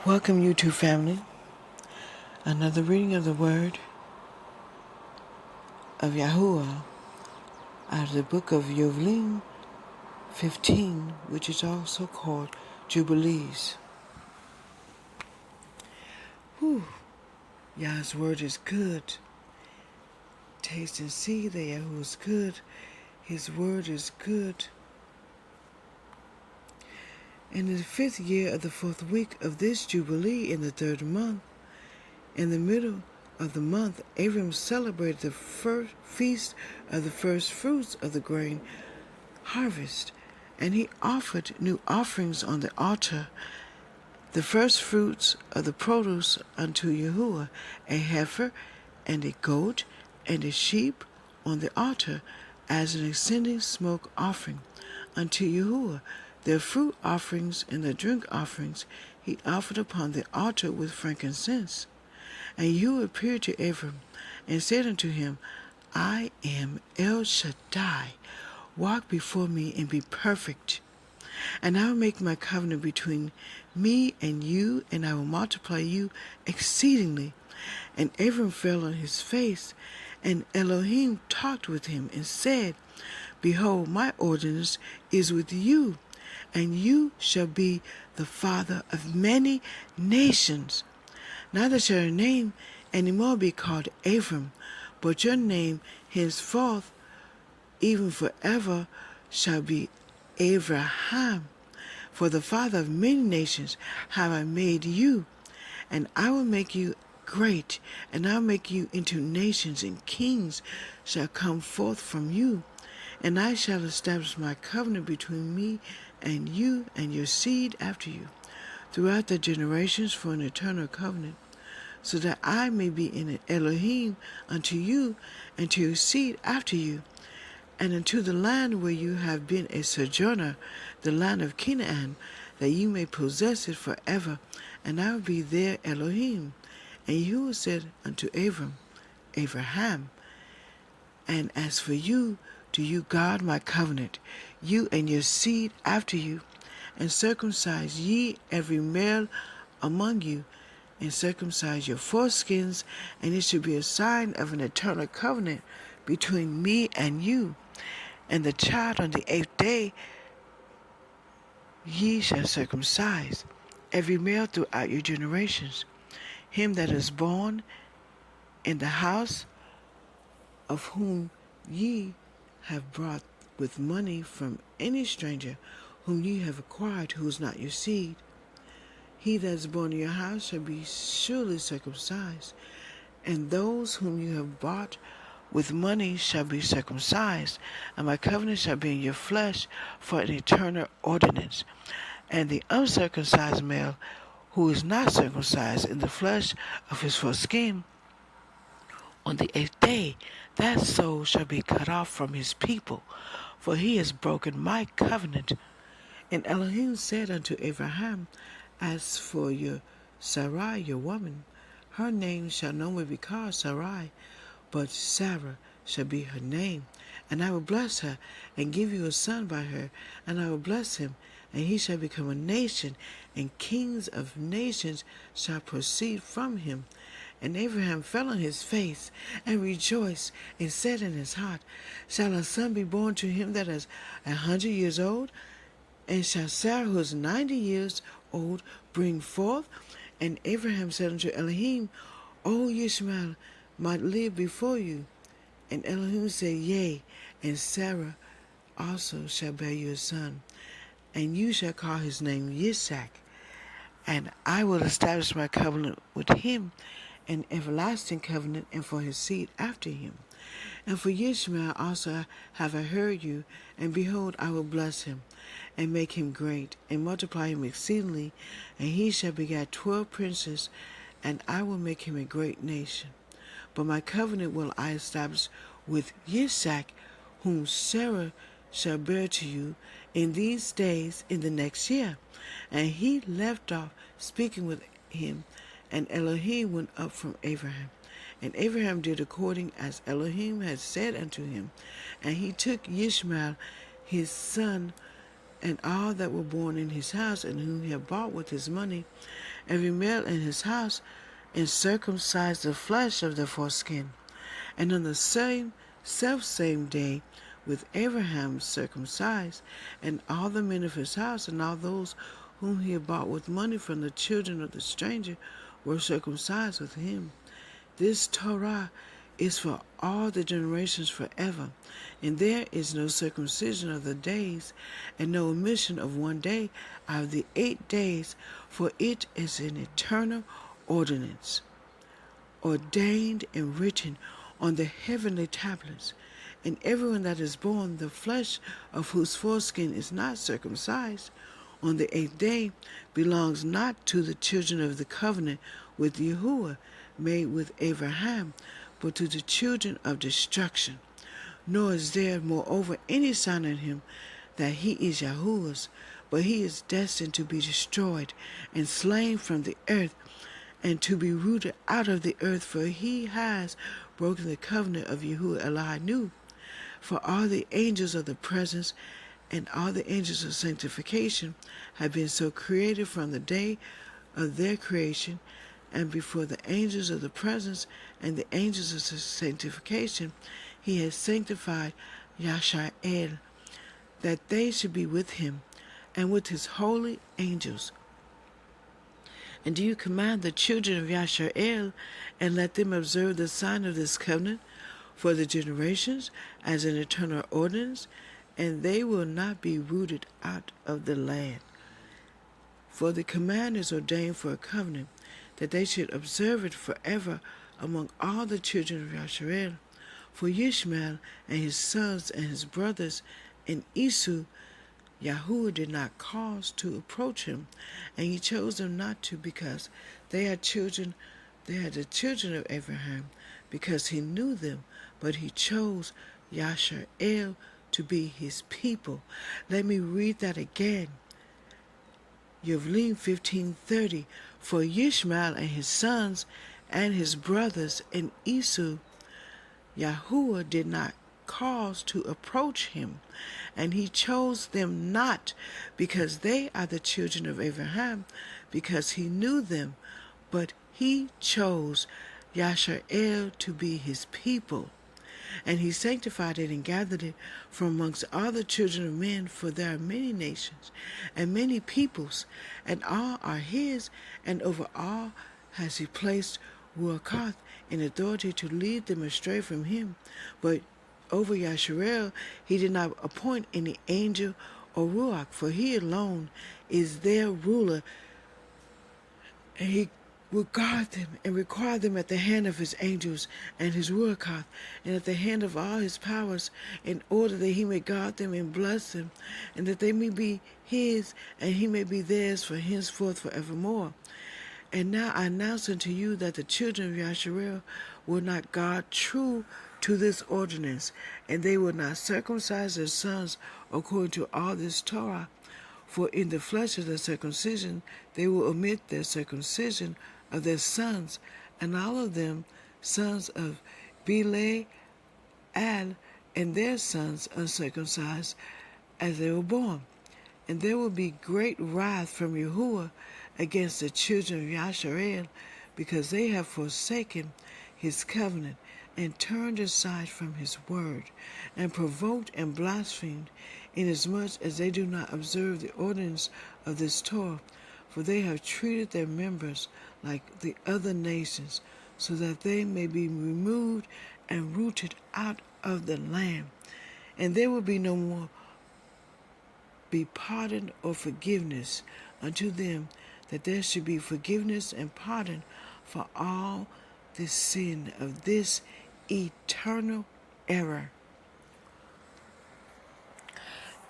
Welcome, YouTube family. Another reading of the Word of Yahuwah out of the book of Yovheliym 15, which is also called Jubilees. Whew. Yah's Word is good. Taste and see that Yahuwah is good. His Word is good. In the 5th year of the 4th week of this Jubilee, in the 3rd month, in the middle of the month, AVRAHAM celebrated the first feast of the first fruits of the grain harvest, and he offered new offerings on the altar, the first fruits of the produce unto Yahuwah, a heifer and a goat and a sheep on the altar, as an ascending smoke offering unto Yahuwah. Their fruit offerings and the drink offerings he offered upon the altar with frankincense. And Yahuwah appeared to AVRAHAM and said unto him, I am El Shaddai. Walk before me and be perfect. And I will make my covenant between me and you, and I will multiply you exceedingly. And AVRAHAM fell on his face, and Elohim talked with him and said, Behold, my ordinance is with you, and you shall be the father of many nations. Neither shall your name any more be called AVRAHAM, but your name henceforth, even forever, shall be AVRAHAM. For the father of many nations have I made you, and I will make you great, and I will make you into nations, and kings shall come forth from you. And I shall establish my covenant between me and you and your seed after you, throughout the generations, for an eternal covenant, so that I may be an Elohim unto you and to your seed after you, and unto the land where you have been a sojourner, the land of Canaan, that you may possess it forever, and I will be their Elohim. And Yahuwah said unto Avraham, and as for you, do you guard my covenant, you and your seed after you, and circumcise ye every male among you, and circumcise your foreskins, and it shall be a sign of an eternal covenant between me and you. And the child on the 8th day ye shall circumcise, every male throughout your generations. Him that is born in the house of whom ye have brought with money from any stranger whom ye have acquired, who is not your seed. He that is born in your house shall be surely circumcised, and those whom you have bought with money shall be circumcised, and my covenant shall be in your flesh for an eternal ordinance. And the uncircumcised male, who is not circumcised in the flesh of his foreskin, on the 8th day, that soul shall be cut off from his people, for he has broken my covenant. And Elohim said unto Avraham, As for your Sarai, your woman, her name shall no more be called Sarai, but Sarah shall be her name. And I will bless her, and give you a son by her, and I will bless him, and he shall become a nation, and kings of nations shall proceed from him. And Avraham fell on his face, and rejoiced, and said in his heart, Shall a son be born to him that is 100 years old? And shall Sarah, who is 90 years old, bring forth? And Avraham said unto Elohim, O Ishmael might live before you. And Elohim said, Yea, and Sarah also shall bear you a son, and you shall call his name YITSCHAQ. And I will establish my covenant with him, an everlasting covenant, and for his seed after him. And for Ishmael also have I heard you, and behold, I will bless him, and make him great, and multiply him exceedingly, and he shall beget 12 princes, and I will make him a great nation. But my covenant will I establish with YITSCHAQ, whom Sarah shall bear to you in these days in the next year. And he left off speaking with him, and Elohim went up from Avraham. And Avraham did according as Elohim had said unto him. And he took Ishmael his son, and all that were born in his house, and whom he had bought with his money, every male in his house, and circumcised the flesh of their foreskin. And on the self-same day with Abraham circumcised, and all the men of his house, and all those whom he had bought with money from the children of the stranger, were circumcised with him. This Torah is for all the generations forever, and there is no circumcision of the days, and no omission of one day out of the 8 days, for it is an eternal ordinance, ordained and written on the heavenly tablets. And everyone that is born, the flesh of whose foreskin is not circumcised on the 8th day, belongs not to the children of the covenant with Yahuwah made with Avraham, but to the children of destruction. Nor is there moreover any sign in him that he is Yahuwah's, but he is destined to be destroyed and slain from the earth, and to be rooted out of the earth, for he has broken the covenant of Yahuwah Elohim. For all the angels of the presence and all the angels of sanctification have been so created from the day of their creation, and before the angels of the presence and the angels of sanctification he has sanctified Yashar'el, that they should be with him and with his holy angels. And do you command the children of Yashar'el, and let them observe the sign of this covenant for the generations as an eternal ordinance, and they will not be rooted out of the land. For the command is ordained for a covenant, that they should observe it forever among all the children of Yashar'el. For Ishmael and his sons and his brothers and Esau, Yahuwah did not cause to approach him, and he chose them not to, because they are the children of Abraham, because he knew them, but he chose Yashar'el to be his people. Let me read that again. Yovheliym 15:30. For Ishmael and his sons and his brothers and Esau, Yahuwah did not cause to approach him, and he chose them not, because they are the children of Abraham, because he knew them, but he chose Yashar'el to be his people. And he sanctified it and gathered it from amongst all the children of men, for there are many nations and many peoples, and all are his, and over all has he placed YAHUAH'S in authority to lead them astray from him. But over Yashar'el he did not appoint any angel or Ruach, for he alone is their ruler, and he will guard them and require them at the hand of his angels and his Ruach, and at the hand of all his powers, in order that he may guard them and bless them, and that they may be his, and he may be theirs for henceforth forevermore. And now I announce unto you that the children of Yashar'el will not guard true to this ordinance, and they will not circumcise their sons according to all this Torah. For in the flesh of the circumcision they will omit their circumcision of their sons, and all of them sons of Belial and their sons uncircumcised as they were born. And there will be great wrath from Yahuwah against the children of Yashar'el, because they have forsaken his covenant, and turned aside from his word, and provoked and blasphemed, inasmuch as they do not observe the ordinance of this Torah. For they have treated their members like the other nations, so that they may be removed and rooted out of the land. And there will be no more be pardon or forgiveness unto them, that there should be forgiveness and pardon for all the sin of this eternal error.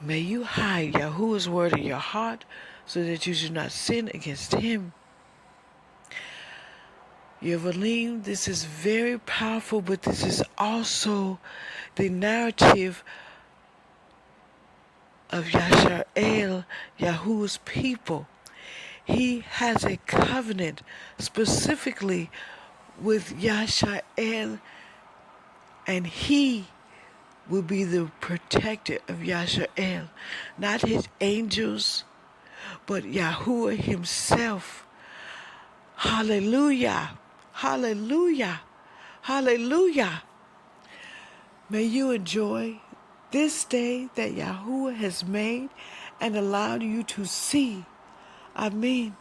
May you hide Yahuwah's word in your heart, so that you should not sin against him. Yovheliym, this is very powerful, but this is also the narrative of Yashar'el, Yahuwah's people. He has a covenant specifically with Yashar'el, and he will be the protector of Yashael, not his angels, but Yahuwah himself. Hallelujah, hallelujah, hallelujah. May you enjoy this day that Yahuwah has made and allowed you to see. Amen.